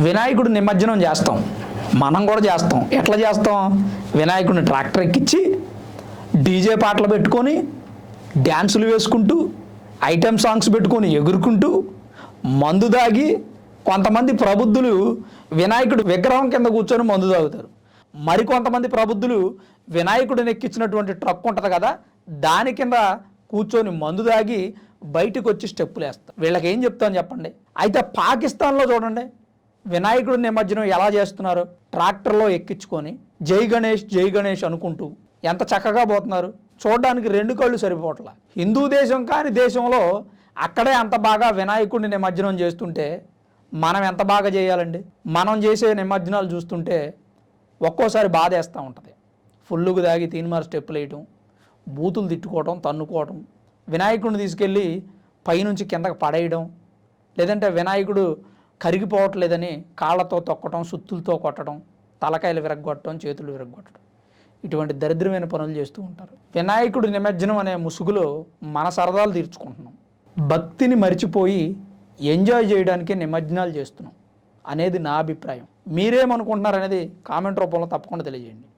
వినాయకుడు నిమజ్జనం చేస్తాం, మనం కూడా చేస్తాం. ఎట్లా చేస్తాం? వినాయకుడిని ట్రాక్టర్ ఎక్కించి డీజే పాటలు పెట్టుకొని డ్యాన్సులు వేసుకుంటూ ఐటెం సాంగ్స్ పెట్టుకొని ఎగురుకుంటూ మందు దాగి, కొంతమంది ప్రబుద్ధులు వినాయకుడు విగ్రహం కింద కూర్చొని మందు తాగుతారు. మరికొంతమంది ప్రబుద్ధులు వినాయకుడిని ఎక్కించినటువంటి ట్రక్ ఉంటుంది కదా, దాని కింద కూర్చొని మందు దాగి బయటకు వచ్చి స్టెప్పులు వేస్తారు. వీళ్ళకి ఏం చెప్తాను చెప్పండి. అయితే పాకిస్తాన్లో చూడండి, వినాయకుడి నిమజ్జనం ఎలా చేస్తున్నారు? ట్రాక్టర్లో ఎక్కించుకొని జై గణేష్ జై గణేష్ అనుకుంటూ ఎంత చక్కగా పోతున్నారు. చూడడానికి 2 కళ్ళు సరిపోవట్ల. హిందూ దేశం కాని దేశంలో అక్కడే అంత బాగా వినాయకుడిని నిమజ్జనం చేస్తుంటే మనం ఎంత బాగా చేయాలండి? మనం చేసే నిమజ్జనాలు చూస్తుంటే ఒక్కోసారి బాధేస్తూ ఉంటుంది. ఫుల్లుకు దాగి తీన్మార్ స్టెప్పులు వేయటం, బూతులు తిట్టుకోవటం, తన్నుకోవటం, వినాయకుడిని తీసుకెళ్ళి పైనుంచి కిందకి పడేయడం, లేదంటే వినాయకుడు కరిగిపోవట్లేదని కాళ్ళతో తొక్కటం, సుత్తులతో కొట్టడం, తలకాయలు విరగ్గొట్టడం, చేతులు విరగ్గొట్టడం, ఇటువంటి దరిద్రమైన పనులు చేస్తూ ఉంటారు. వినాయకుడి నిమజ్జనం అనే ముసుగులో మన సరదాలు తీర్చుకుంటున్నాం. భక్తిని మరిచిపోయి ఎంజాయ్ చేయడానికి నిమజ్జనాలు చేస్తున్నాం అనేది నా అభిప్రాయం. మీరేమనుకుంటున్నారు అనేది కామెంట్ రూపంలో తప్పకుండా తెలియజేయండి.